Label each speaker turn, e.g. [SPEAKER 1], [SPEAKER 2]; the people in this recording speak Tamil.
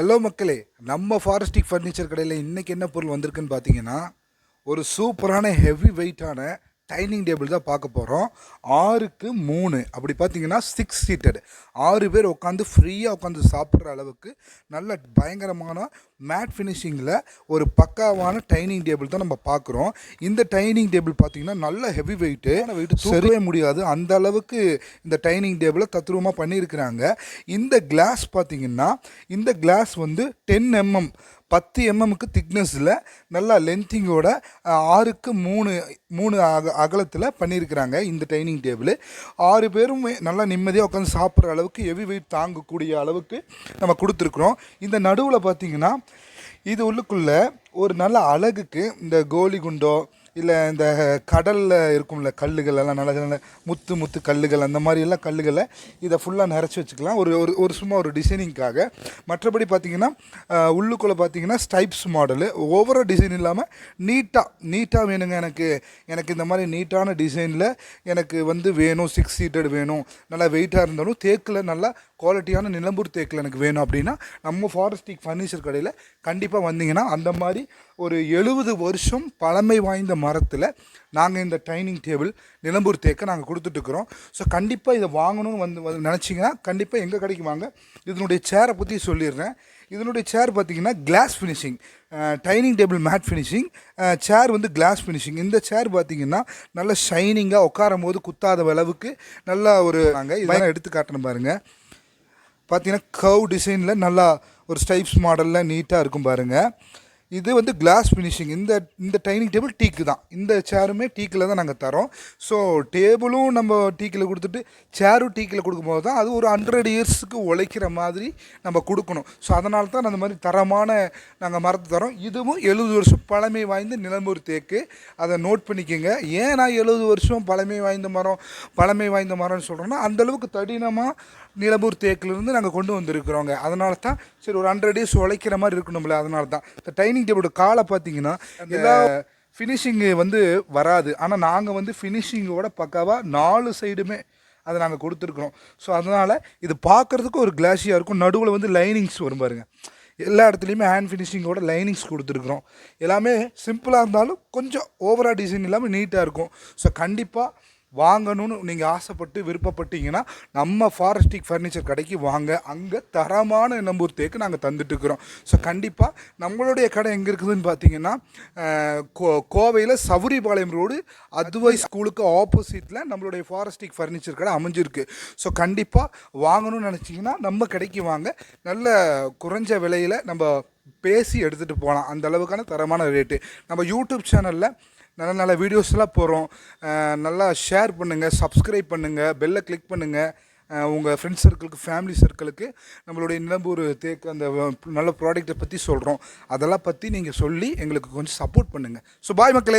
[SPEAKER 1] ஹலோ மக்களே, நம்ம ஃபாரஸ்டிக் ஃபர்னிச்சர் கடையில் இன்றைக்கி என்ன பொருள் வந்திருக்குன்னு பார்த்தீங்கன்னா, ஒரு சூப்பரான ஹெவி வெயிட்டான டைனிங் டேபிள் தான் பார்க்க போகிறோம். 6க்கு 3 அப்படி பார்த்தீங்கன்னா 6 சீட்டட், 6 பேர் உட்காந்து ஃப்ரீயாக உட்காந்து சாப்பிட்ற அளவுக்கு நல்ல பயங்கரமான மேட் ஃபினிஷிங்கில் ஒரு பக்காவான டைனிங் டேபிள் தான் நம்ம பார்க்குறோம். இந்த டைனிங் டேபிள் பார்த்தீங்கன்னா நல்ல ஹெவி வெயிட்டு தூக்கவே முடியாது, அந்த அளவுக்கு இந்த டைனிங் டேபிளை தத்ரூபமாக பண்ணியிருக்கிறாங்க. இந்த கிளாஸ் பார்த்தீங்கன்னா, இந்த கிளாஸ் வந்து 10 mm 10 mmக்கு திக்னஸில் நல்லா லென்த்திங்கோட 6க்கு 3 அகலத்தில் பண்ணியிருக்கிறாங்க. இந்த டைனிங் டேபிள் 6 பேரும் நல்லா நிம்மதியாக உட்காந்து சாப்பிட்ற அளவுக்கு ஹெவி வெயிட் தாங்கக்கூடிய அளவுக்கு நம்ம கொடுத்துருக்குறோம். இந்த நடுவில் பார்த்திங்கன்னா, இது உள்ளுக்குள்ளே ஒரு நல்ல அழகுக்கு இந்த கோலி குண்டோ இல்லை இந்த கடலில் இருக்கும்ல கல்லுகள் எல்லாம் நல்ல நல்ல முத்து கல்லுகள், அந்த மாதிரியெல்லாம் கல்லுகளை இதை ஃபுல்லாக நிறச்சி வச்சுக்கலாம், ஒரு ஒரு சும்மா ஒரு டிசைனிங்காக. மற்றபடி பார்த்திங்கன்னா உள்ளுக்குள்ளே பார்த்திங்கன்னா ஸ்டைப்ஸ் மாடலு, ஓவரா டிசைன் இல்லாமல் நீட்டாக வேணுங்க. எனக்கு இந்த மாதிரி நீட்டான டிசைனில் எனக்கு வந்து வேணும். 6 சீட்டட் வேணும், நல்லா வெயிட்டாக இருந்தாலும் தேக்கில் நல்லா குவாலிட்டியான நிலம்பூர் தேக்கில் எனக்கு வேணும் அப்படின்னா நம்ம ஃபாரஸ்டிக் ஃபர்னிச்சர் கடையில் கண்டிப்பாக வந்தீங்கன்னா அந்த மாதிரி ஒரு 70 வருஷம் பழமை வாய்ந்த மரத்தில் நாங்கள் இந்த டைனிங் டேபிள் நிலம்பூர் தேக்கை நாங்கள் கொடுத்துட்ருக்குறோம். ஸோ கண்டிப்பாக இதை வாங்கணும்னு வந்து நினச்சிங்கன்னா கண்டிப்பாக எங்கள் கடைக்கு வாங்க. இதனுடைய சேரை பற்றி சொல்லிடுறேன். இதனுடைய சேர் பார்த்திங்கன்னா glass finishing, dining table matte finishing, chair வந்து கிளாஸ் ஃபினிஷிங். இந்த சேர் பார்த்திங்கன்னா நல்ல ஷைனிங்காக உட்காரும் போது குத்தாத அளவுக்கு நல்லா ஒரு நாங்கள் இதெல்லாம் எடுத்து காட்டணும் பாருங்கள். பார்த்தீங்கன்னா கர்வ் டிசைனில் நல்லா ஒரு ஸ்டைப்ஸ் மாடலில் நீட்டாக இருக்கும் பாருங்கள். இது வந்து கிளாஸ் ஃபினிஷிங். இந்த டைனிங் டேபிள் டீக்கு தான், இந்த சேருமே டீக்கில் தான் நாங்கள் தரோம். ஸோ டேபிளும் நம்ம டீக்கில் கொடுத்துட்டு சேரும் டீக்கில் கொடுக்கும்போது தான் அது ஒரு 100 இயர்ஸுக்கு உழைக்கிற மாதிரி நம்ம கொடுக்கணும். ஸோ அதனால தான் அந்த மாதிரி தரமான நாங்கள் மரத்தை தரோம். இதுவும் 70 வருஷம் பழமை வாய்ந்த நிலம்பூர் தேக்கு, அதை நோட் பண்ணிக்கோங்க. ஏன் நான் 70 வருஷம் பழமை வாய்ந்த மரம்னு சொல்கிறோன்னா, அந்தளவுக்கு தடினமாக நிலம்பூர் தேக்கிலிருந்து நாங்கள் கொண்டு வந்திருக்கிறோங்க. அதனால தான் சரி ஒரு 100 இயர்ஸ் உழைக்கிற மாதிரி இருக்கணும்ல, அதனால தான். இந்த டைனிங் டேபிளோட காலை பார்த்தீங்கன்னா எல்லா ஃபினிஷிங்கு வந்து வராது, ஆனால் நாங்கள் வந்து ஃபினிஷிங்கோட பக்காவாக 4 சைடுமே அதை நாங்கள் கொடுத்துருக்குறோம். ஸோ அதனால் இது பார்க்குறதுக்கு ஒரு கிளாஸியாக இருக்கும். நடுவில் வந்து லைனிங்ஸ் வரும் பாருங்கள். எல்லா இடத்துலையுமே ஹேண்ட் ஃபினிஷிங்கோட லைனிங்ஸ் கொடுத்துருக்குறோம். எல்லாமே சிம்பிளாக இருந்தாலும் கொஞ்சம் ஓவராக டிசைன் இல்லாமல் நீட்டாக இருக்கும். ஸோ கண்டிப்பாக வாங்கணும்னு நீங்கள் ஆசைப்பட்டு விருப்பப்பட்டீங்கன்னா நம்ம ஃபாரஸ்டிக் ஃபர்னிச்சர் கடைக்கு வாங்க. அங்கே தரமான நிலம்பூர் தேக்கு நாங்கள் தந்துட்டுருக்குறோம். ஸோ கண்டிப்பாக நம்மளுடைய கடை எங்கே இருக்குதுன்னு பார்த்தீங்கன்னா, கோவையில் சவுரிபாளையம் ரோடு அத்வைஸ் ஸ்கூலுக்கு ஆப்போசிட்டில் நம்மளுடைய ஃபாரஸ்டிக் ஃபர்னிச்சர் கடை அமைஞ்சிருக்கு. ஸோ கண்டிப்பாக வாங்கணும்னு நினச்சிங்கன்னா நம்ம கடைக்கு வாங்க. நல்ல குறைஞ்ச விலையில் நம்ம பேசி எடுத்துகிட்டு போகலாம், அந்த அளவுக்கான தரமான ரேட்டு. நம்ம யூடியூப் சேனலில் நல்ல வீடியோஸ்லாம் போகிறோம். நல்லா ஷேர் பண்ணுங்கள், சப்ஸ்கிரைப் பண்ணுங்கள், பெல்லை கிளிக் பண்ணுங்கள். உங்கள் ஃப்ரெண்ட்ஸ் சர்க்கிளுக்கு, ஃபேமிலி சர்க்கிளுக்கு நம்மளுடைய நிலம்பூர் தேக்கு அந்த நல்ல ப்ராடக்ட்டை பற்றி சொல்கிறோம். அதெல்லாம் பற்றி நீங்கள் சொல்லி எங்களுக்கு கொஞ்சம் சப்போர்ட் பண்ணுங்கள். ஸோ பாய் மக்களே.